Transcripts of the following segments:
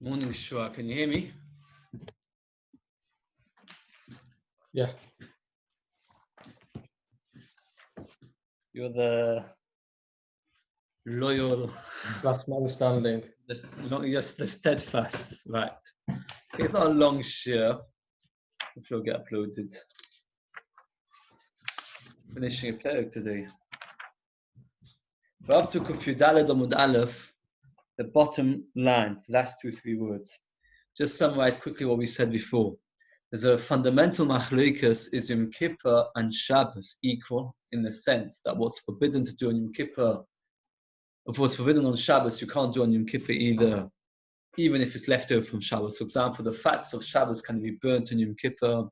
Morning, Shiur. Can you hear me? Yeah. You're the loyal, Last man standing. yes, the steadfast, right? It's not a long shiur. If you'll get uploaded. Finishing a perek today. We're up to Kuf Yudaled Amud Aleph, the bottom line, last 2-3 words. Just summarize quickly what we said before. There's a fundamental machlokes is Yom Kippur and Shabbos equal in the sense that what's forbidden to do on Yom Kippur, if what's forbidden on Shabbos, you can't do on Yom Kippur either, even if it's left over from Shabbos. For example, the fats of Shabbos can be burnt on Yom Kippur,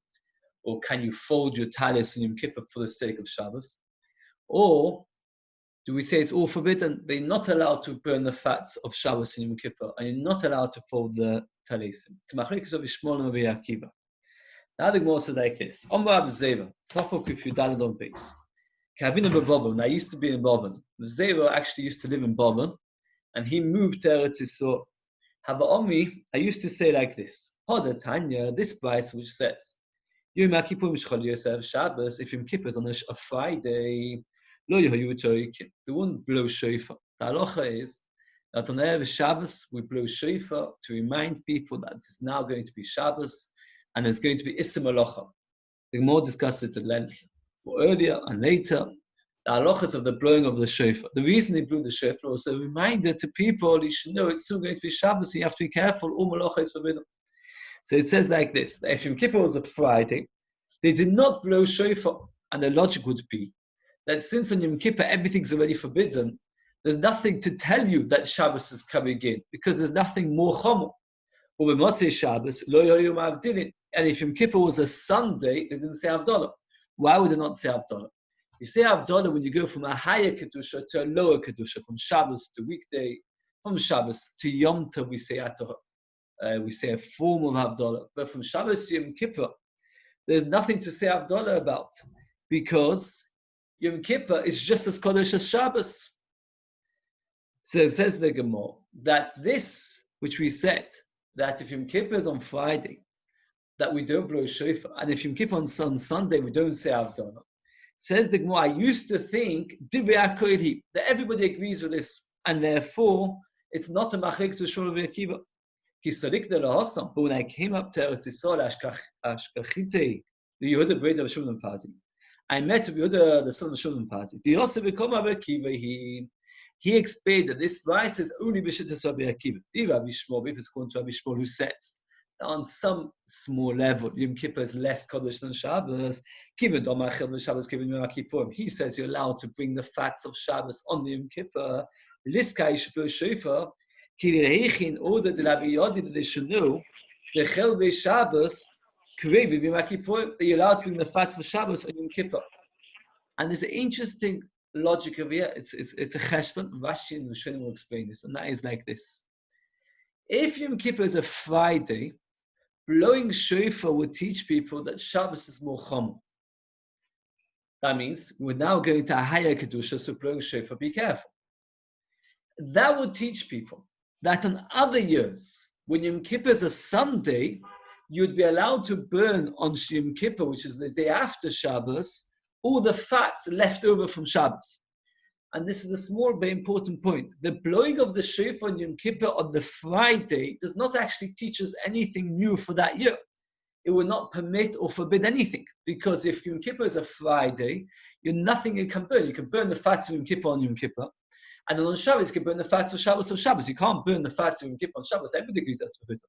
or can you fold your talis on Yom Kippur for the sake of Shabbos? Or do we say it's all forbidden? They're not allowed to burn the fats of Shabbos in Yom Kippur, and you're not allowed to fold the talis. It's machlokes of Shmuel and Rabbi Akiva. Now the Gemara says like this: Omar Abzeva, top of if you daled on base. Kavina b'Bovan. And I used to be in Bovan. Zeva actually used to live in Bovan, and he moved to Eretz Yisrael. Hava Omi, I used to say like this: Hoda Tanya, this price which says, Yom Kippur Mishchol Yosef Shabbos. If Yom Kippur is on a Friday, lo yehu toikim. They won't blow shofar. The halacha is that on Erev Shabbos we blow shofar to remind people that it's now going to be Shabbos. And there's going to be Issa Malacha. The Gemara discusses it at length earlier and later. The halachas of the blowing of the shofar. The reason they blew the shofar was a reminder to people, you should know it's still going to be Shabbos, so you have to be careful, all Malacha is forbidden. So it says like this: if Yom Kippur was a Friday, they did not blow shofar. And the logic would be that since on Yom Kippur everything's already forbidden, there's nothing to tell you that Shabbos is coming in, because there's nothing more chomer. Or Motzei Shabbos, lo yoyom avdilin. And if Yom Kippur was a Sunday, they didn't say Havdalah. Why would they not say Havdalah? You say Havdalah when you go from a higher Kedusha to a lower Kedusha, from Shabbos to weekday, from Shabbos to Yom Tov, we say Atah. We say a form of Havdalah. But from Shabbos to Yom Kippur, there's nothing to say Havdalah about, because Yom Kippur is just as Kodesh as Shabbos. So it says the Gemara that this, which we said, that if Yom Kippur is on Friday, that we don't blow shofar, and if Yom Kippur on Sunday, we don't say Havdalah. Says the Gemara, I used to think that everybody agrees with this, and therefore it's not a machlokes with Shmuel and Akiva. But when I came up to Eretz Yisrael, Ashkachite, the Yehuda brother of Shmuel and Pazi, I met Yehuda, the son of Shmuel and Pazi. The Yosef become Rabbi Akiva. He explained that this price is only b'shittas Rabbi Akiva. The Rabbi Shmuel, if it's called Rabbi Shmuel, who says that on some small level, Yom Kippur is less Kodesh than Shabbos. He says you're allowed to bring the fats of Shabbos on the Yom Kippur. Liskai shpur shofar, in order that they should know the Chelvei Shabbos, that you're allowed to bring the fats of Shabbos on Yom Kippur. And there's an interesting logic of here. It's a cheshbon. Rashi and Rishonim will explain this, and that is like this: if Yom Kippur is a Friday, blowing shofar would teach people that Shabbos is more chomer. That means we're now going to a higher kedusha, so blowing shofar, be careful. That would teach people that on other years, when Yom Kippur is a Sunday, you'd be allowed to burn on Yom Kippur, which is the day after Shabbos, all the fats left over from Shabbos. And this is a small but important point. The blowing of the shofar on Yom Kippur on the Friday does not actually teach us anything new for that year. It will not permit or forbid anything, because if Yom Kippur is a Friday, you're nothing you can burn. You can burn the fats of Yom Kippur on Yom Kippur, and then on Shabbos you can burn the fats of Shabbos on Shabbos. You can't burn the fats of Yom Kippur on Shabbos. Everybody agrees that's forbidden.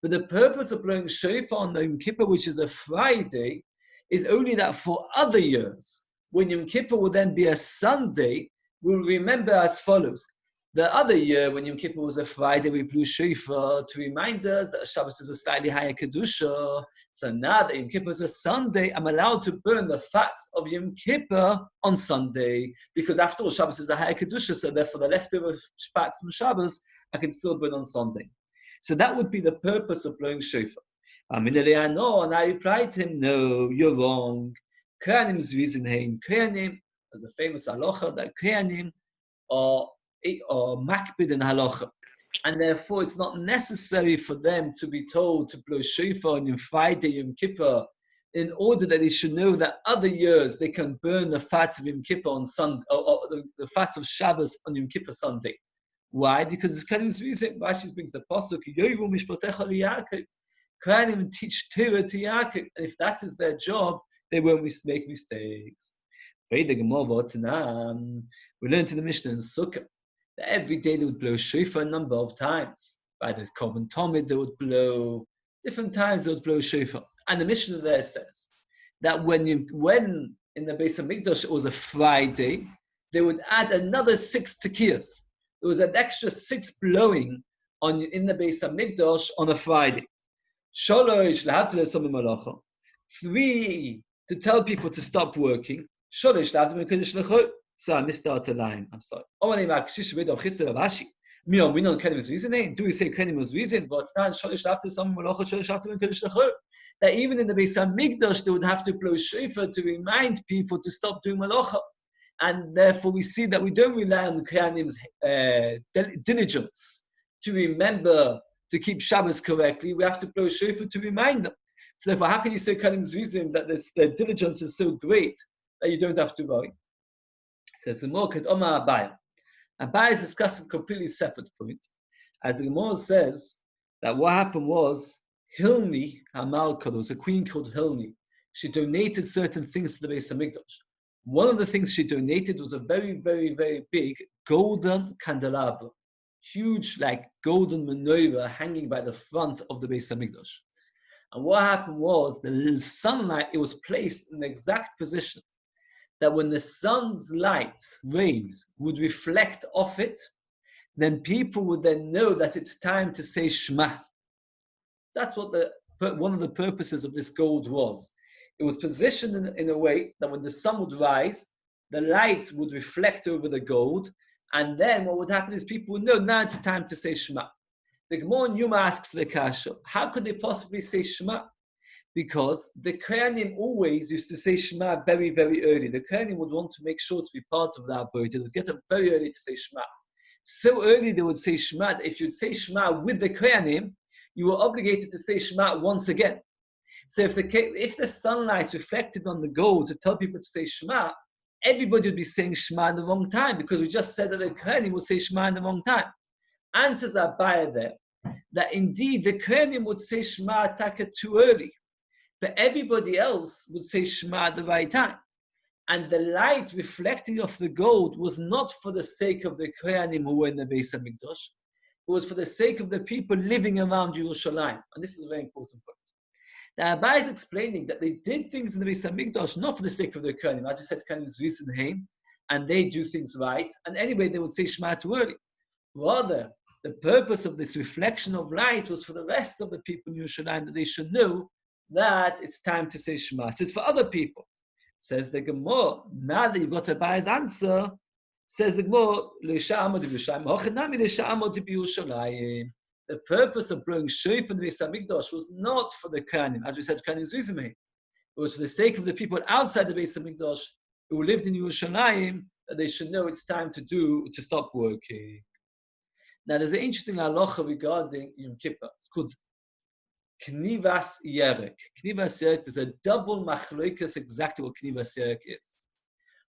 But the purpose of blowing shofar on Yom Kippur, which is a Friday, is only that for other years, when Yom Kippur will then be a Sunday, we'll remember as follows. The other year, when Yom Kippur was a Friday, we blew shofar to remind us that Shabbos is a slightly higher Kedusha. So now that Yom Kippur is a Sunday, I'm allowed to burn the fats of Yom Kippur on Sunday, because after all, Shabbos is a higher Kedusha, so therefore the leftover fats from Shabbos, I can still burn on Sunday. So that would be the purpose of blowing shofar. No, and I replied to him, no, you're wrong. Kohanim's reason here, Kohanim, as a famous halacha, that Kohanim are makbid in halacha. And therefore, it's not necessary for them to be told to blow shofar on Yom Friday, Yom Kippur, in order that they should know that other years they can burn the fats of Yom Kippur on Sunday, or the fats of Shabbos on Yom Kippur Sunday. Why? Because it's kind of reason. Rashi brings the pasuk, Yomi mishpatecha liYaakov. Kohanim teach Torah to Yaakov, and if that is their job, they won't make mistakes. We learned in the Mishnah in Sukkah that every day they would blow shofar a number of times. By the Korban Tomid, they would blow different times. They would blow shofar, and the Mishnah there says that when in the Beis Hamikdash it was a Friday, they would add another 6 tekiyas. There was an extra 6 blowing in the Beis Hamikdash on a Friday. 3 to tell people to stop working. So I missed out a line. I'm sorry. Do we say Kenim was reason? But that even in the Beis Hamikdash they would have to blow shofar to remind people to stop doing malacha. And therefore we see that we don't rely on the Kohanim's diligence to remember to keep Shabbos correctly. We have to blow shofar to remind them. So therefore, how can you say Kohanim's reason that their diligence is so great that you don't have to worry? It says the Gemara, Abai is discussing a completely separate point. As the Gemara says that what happened was Hilni Hamalka, there was a queen called Hilni. She donated certain things to the Beis Hamikdash. One of the things she donated was a very, very, very big golden candelabra, huge like golden menorah hanging by the front of the Beis Hamikdash. And what happened was the sunlight, it was placed in the exact position that when the sun's light rays would reflect off it, then people would then know that it's time to say Shema. That's what one of the purposes of this gold was. It was positioned in a way that when the sun would rise, the light would reflect over the gold, and then what would happen is people would know now it's time to say Shema. The Gemara in Yoma asks the Kasha, how could they possibly say Shema? Because the Kohanim always used to say Shema very, very early. The Kohanim would want to make sure to be part of that bird. They would get up very early to say Shema. So early they would say Shema, that if you'd say Shema with the Kohanim, you were obligated to say Shema once again. So if the sunlight reflected on the gold to tell people to say Shema, everybody would be saying Shema in the wrong time, because we just said that the Kohanim would say Shema in the wrong time. Answers are by there that indeed the Kohanim would say Shema Taka too early, but everybody else would say Shema at the right time. And the light reflecting off the gold was not for the sake of the Kohanim who were in the Beis Hamikdash. It was for the sake of the people living around Yerushalayim. And this is a very important point. The Abai is explaining that they did things in the Beis Hamikdash not for the sake of the Kohanim. As we said, Kohanim is Risen Haim, and they do things right. And anyway, they would say Shema too early. Rather, the purpose of this reflection of light was for the rest of the people in Yerushalayim, that they should know that it's time to say Shema. So it's for other people. Says the Gemara, now that you've got Abai's answer, says the Gemara, the purpose of blowing shofar in the Beis Hamikdash was not for the Kohanim. As we said, Kohanim is Rizimei. It was for the sake of the people outside the Beis Hamikdash who lived in Yerushalayim, that they should know it's time to stop working. Now, there's an interesting halacha regarding Yom Kippur. It's called Knivas Yerek. Knivas Yerek, there's a double machlokas exactly what Knivas Yerek is.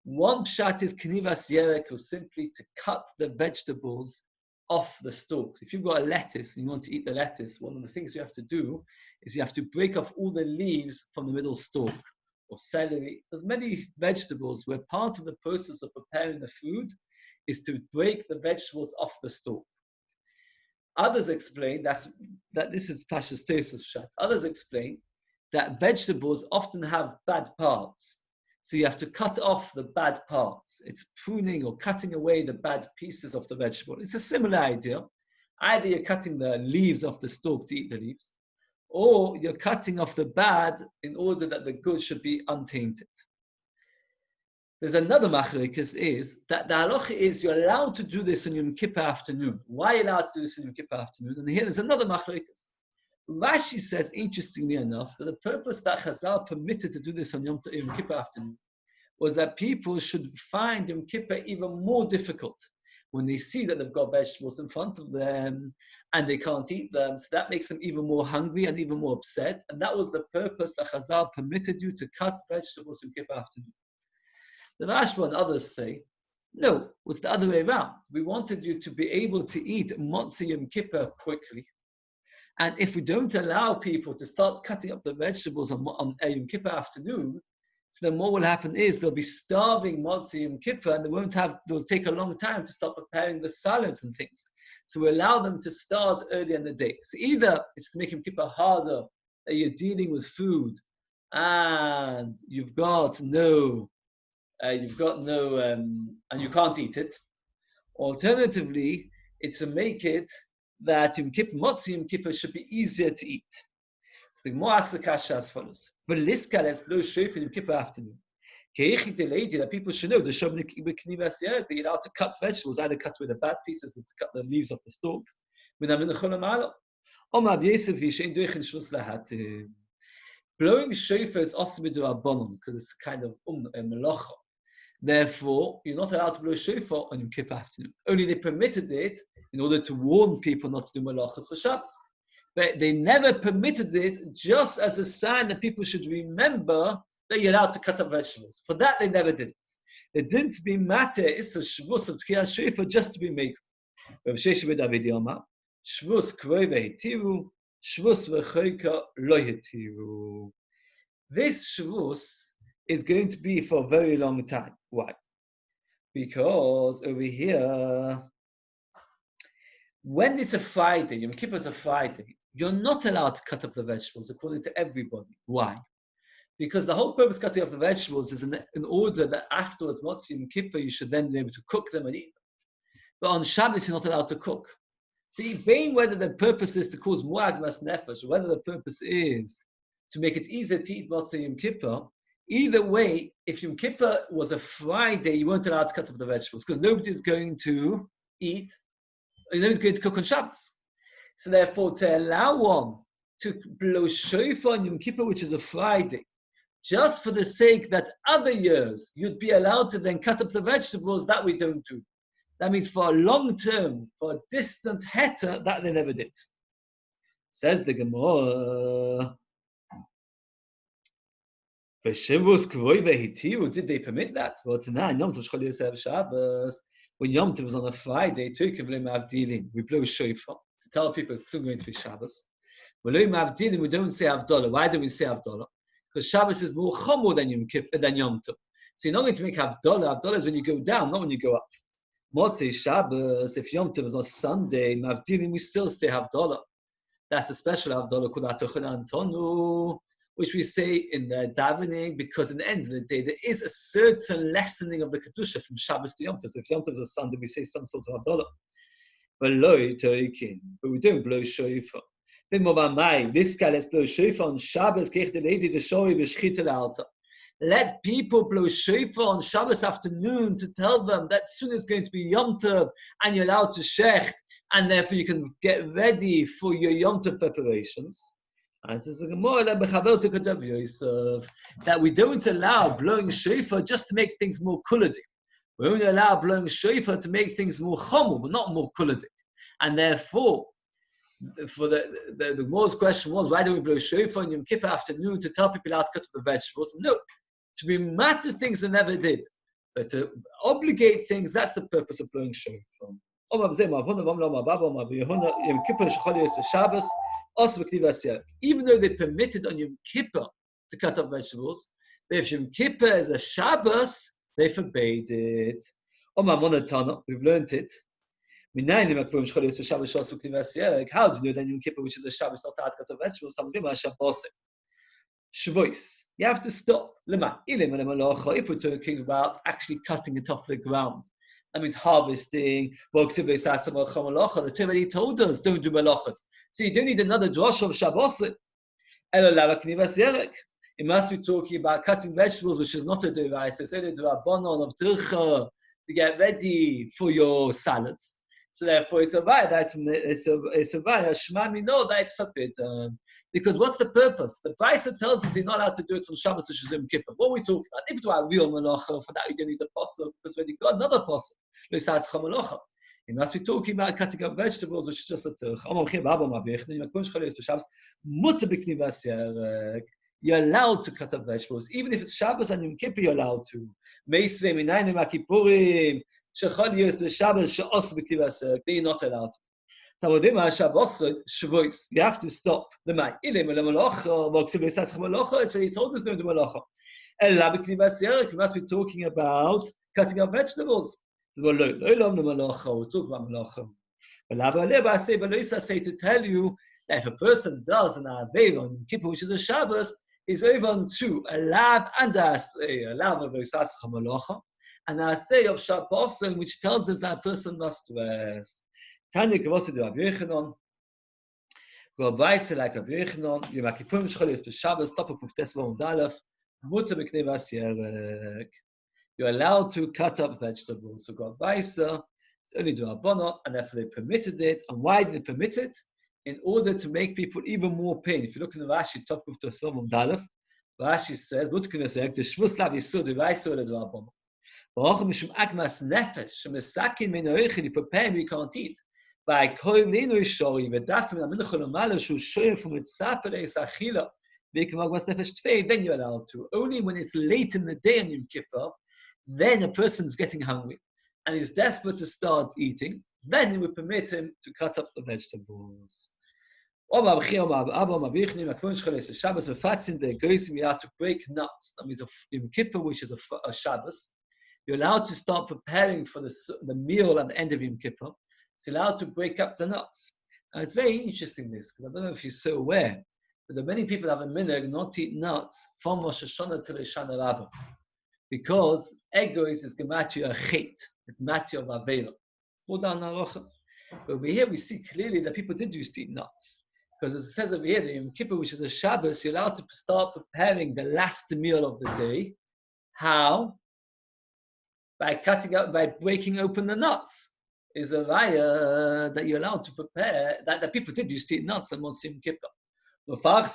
One pshat is Knivas Yerek was simply to cut the vegetables off the stalks. If you've got a lettuce and you want to eat the lettuce, one of the things you have to do is you have to break off all the leaves from the middle stalk, or celery. There's many vegetables where part of the process of preparing the food is to break the vegetables off the stalk. Others explain that this is Pashas Tesis Pshat. Others explain that vegetables often have bad parts. So you have to cut off the bad parts. It's pruning or cutting away the bad pieces of the vegetable. It's a similar idea. Either you're cutting the leaves off the stalk to eat the leaves, or you're cutting off the bad in order that the good should be untainted. There's another machlokes is that the halacha is you're allowed to do this on Yom Kippur afternoon. Why are you allowed to do this on Yom Kippur afternoon? And here there's another machlokes. Rashi says, interestingly enough, that the purpose that Chazal permitted to do this on Yom Kippur afternoon was that people should find Yom Kippur even more difficult. when they see that they've got vegetables in front of them and they can't eat them. So that makes them even more hungry and even more upset. And that was the purpose that Chazal permitted you to cut vegetables Yom Kippur afternoon. The Rashba and others say, no, it's the other way around. We wanted you to be able to eat Matzah Yom Kippur quickly. And if we don't allow people to start cutting up the vegetables on Yom Kippur afternoon, so then what will happen is they'll be starving Matzah Yom Kippur and they'll take a long time to start preparing the salads and things. So we allow them to start early in the day. So either it's to make Yom Kippur harder, that you're dealing with food and you've got no, and you can't eat it. Alternatively, it's to make it that Matzah Yom Kippur should be easier to eat. So the Gemara asks the kasha as follows: V'liska, let's blow shofar Yom Kippur afternoon. That people should know the that you're allowed to cut vegetables, either cut with the bad pieces or to cut the leaves off the stalk. Blowing shofar is also midrabanan because it's a kind of melacha. Therefore, you're not allowed to blow shofar on Yom Kippur afternoon. Only they permitted it in order to warn people not to do malachas for Shabbos. But they never permitted it just as a sign that people should remember that you're allowed to cut up vegetables. For that, they never did it. They didn't be matter, it's a shvus of tkiyah shofar just to be made. Shvus kroi vehitiru, shvus v'choika lo yetiru. This shvus is going to be for a very long time. Why? Because over here, when it's a Friday, Yom Kippur is a Friday, you're not allowed to cut up the vegetables according to everybody. Why? Because the whole purpose of cutting up the vegetables is in order that afterwards, Matzah Yom Kippur, you should then be able to cook them and eat them. But on Shabbos, you're not allowed to cook. See, being whether the purpose is to cause more agmas nefesh, or whether the purpose is to make it easier to eat Matzah Yom Kippur, either way, if Yom Kippur was a Friday, you weren't allowed to cut up the vegetables because nobody's going to eat, nobody's going to cook on Shabbos. So therefore, to allow one to blow shofar on Yom Kippur, which is a Friday, just for the sake that other years you'd be allowed to then cut up the vegetables, that we don't do. That means for a long term, for a distant heter, that they never did. Says the Gemara, did they permit that? Well, tonight, Yom Tov Shabbos, when Yom Tov was on a Friday, we blow shofar to tell people it's soon going to be Shabbos. We don't say Havdalah. Why don't we say Havdalah? Because Shabbos is more chomer than Yom Tov. So you're not going to make Havdalah. Havdalah is when you go down, not when you go up. Motzei Shabbos, if Yom Tov is on Sunday, Mavdilim, we still say Havdalah. That's a special Havdalah called Atochon Antonu, which we say in the davening, because in the end of the day, there is a certain lessening of the Kedusha from Shabbos to Yom Tov. So if Yom Tov is a Sunday, we say some sort of Havdalah. But we don't blow shofar. This guy, let's blow shofar on Shabbos. Let people blow shofar on Shabbos afternoon to tell them that soon is going to be Yom Tov and you're allowed to shech, and therefore you can get ready for your Yom Tov preparations. And this is the Gemara that we don't allow blowing shofar just to make things more kuladik. We only allow blowing shofar to make things more chomer, but not more kuladik. And therefore, for the Gemara's question was, why do we blow shofar on Yom Kippur afternoon to tell people how to cut up the vegetables? No, to be mad to things they never did, but to obligate things, that's the purpose of blowing shofar. Even though they permitted on Yom Kippur to cut up vegetables, but if Yom Kippur is a Shabbos, they forbade it. We've learned it. How do you know that Yom Kippur, which is a Shabbos, not to cut up vegetables? Shavuos. You have to stop. If we're talking about actually cutting it off the ground, that means harvesting. The Torah already told us, don't do malachas. So you don't need another drasha of Shabbos. It must be talking about cutting vegetables, which is not a device. It's only a drabanon of tircha to get ready for your salads. So therefore, it's a vaya. It's a vaya. Shmami know that it's forbidden. Because what's the purpose? The Brisa tells us you're not allowed to do it on Shabbos, which is Yom Kippur. What are we talking about? If it were a real malacha, for that you don't need a pasuk, because when you got another pasuk, it says chamalacha. He must be talking about cutting up vegetables, which is just a terch. You're allowed to cut up vegetables, even if it's Shabbos and Yom Kippur. You're allowed to. You're not allowed. You have to stop. So he told us to do malacha. You must be talking about cutting up vegetables. We'll talk about malacha. I say to tell you that if a person does an Aveil on Kippur, which is a Shabbos, he's over on two, a lav and a say, a lav of malacha, and a say of Shabbos, which tells us that a person must rest. Tanya Kavasa do Abiyachanon. Go Vaisa like Abiyachanon. Yom Kippur Shchol is Shabbos. Top of Tefillah Dalaf. Mutter B'Knei Yerek. You're allowed to cut up vegetables. So go Vaisa. It's only do Abana, and if they permitted it, and why did they permit it? In order to make people even more pain. If you look in the Rashi, top of Tefillah Dalaf, Rashi says, "Mutter B'Knei Yerek." The Shvus Lav Yisud Vaisa or do Abana. Ba'achim Mishum Agmas Nefesh. Shemesakin Menoichin. You prepare, you can't eat. By koilinu shori v'dafkim aminchol u'malo shu shoyim from itzaper es achila v'ikmagmas nefesh tvei, then you're allowed to. Only when it's late in the day on Yom Kippur, then a person's getting hungry and he's desperate to start eating, then you would permit him to cut up the vegetables. You have to break nuts. That means Yom Kippur, which is a Shabbos, you're allowed to start preparing for the meal at the end of Yom Kippur. It's allowed to break up the nuts. Now it's very interesting this, because I don't know if you're so aware, but there are many people have a minhag not to eat nuts from Rosh Hashanah till Hoshana Rabbah, because egois is gematria a chet, the gematria of Avela. It's more down Halacha. But over here we see clearly that people did used to eat nuts, because as it says over here, the Yom Kippur, which is a Shabbos, you're allowed to start preparing the last meal of the day. How? By breaking open the nuts. Is a raya that you're allowed to prepare, that people did used to eat nuts on Yom Kippur. We have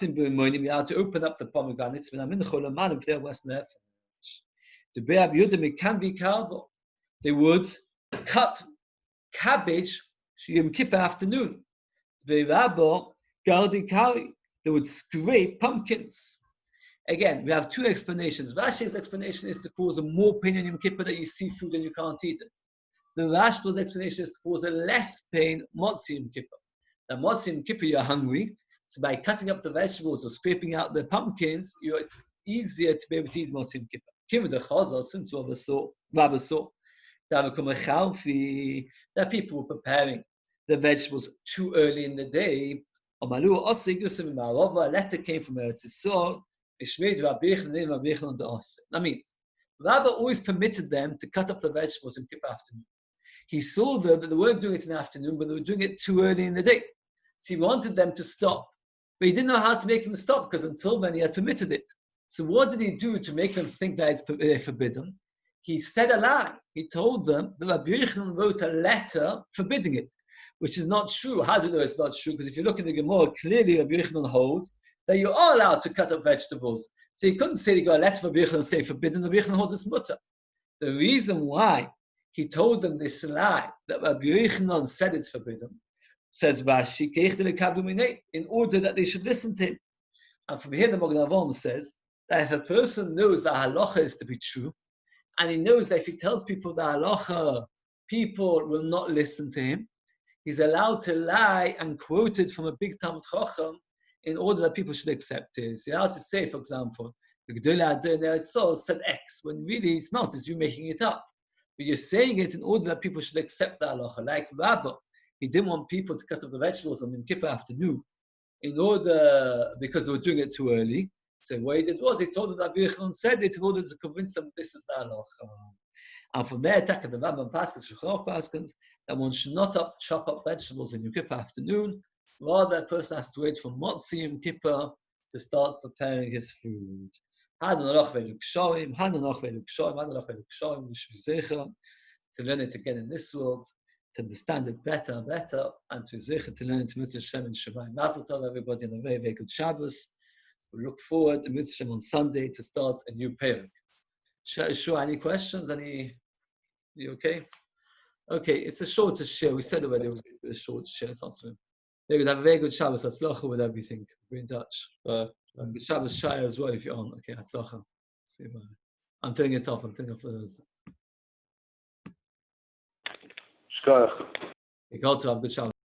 to open up the pomegranates. They would cut cabbage Yom Kippur afternoon. They would scrape pumpkins. Again, we have two explanations. Rashi's explanation is to cause a more pain on Yom Kippur that you see food and you can't eat it. The Rashba's explanation is to cause a less pain, Motzi Yom Kippur. Now, Motzi Yom Kippur, you're hungry, so by cutting up the vegetables or scraping out the pumpkins, it's easier to be able to eat Motzi Yom Kippur. Kim the Chazal, since Rabbi saw, that people were preparing the vegetables too early in the day. A letter came from Eretz Yisrael. That means, Rabbi always permitted them to cut up the vegetables in Kippur afternoon. He saw that they weren't doing it in the afternoon, but they were doing it too early in the day. So he wanted them to stop. But he didn't know how to make them stop, because until then he had permitted it. So what did he do to make them think that it's forbidden? He said a lie. He told them that Rabbi Yochanan wrote a letter forbidding it, which is not true. How do you know it's not true? Because if you look in the Gemara, clearly Rabbi Yochanan holds that you are allowed to cut up vegetables. So he couldn't say he got a letter from Rabbi Yochanan saying forbidden. Rabbi Yochanan holds it's mutter. The reason why he told them this lie, that Rabbi Yochanan said it's forbidden, says Rashi, in order that they should listen to him. And from here the Magen Avraham says that if a person knows that halacha is to be true, and he knows that if he tells people the halacha, people will not listen to him, he's allowed to lie and quote it from a big Talmud Chacham in order that people should accept it. So you're allowed to say, for example, the Gedolei Adonai Tzol said X, when really it's not, it's you making it up. But you're saying it in order that people should accept the halacha. Like Rabbah, he didn't want people to cut up the vegetables on Yom Kippur afternoon because they were doing it too early. So what he did was, he told them that Rabbi Yochanan said it in order to convince them this is the halacha. And from there, attack the Rambam Paskins, Shulchan Aruch Paskins, that one should not chop up vegetables on Yom Kippur afternoon. Rather, a person has to wait for Motzi Yom Kippur to start preparing his food. To learn it again in this world, to understand it better and better, and to learn it to Mitzvah Shem and Shabbat. Mazel tov, everybody, and a very, very good Shabbos. We look forward to Mitzvah Shem on Sunday to start a new parak. Sure, any questions? You okay? Okay, it's a short share. We said already it was going to be a short share. They would have a very good Shabbos Hatzlacha with everything. Be in touch. Good Shabbos Shire as well if you're on. Okay, Hatzlacha. See you. Bye. I'm turning it off. I'm turning off those. Shkoyach. You got to have good Shabbos.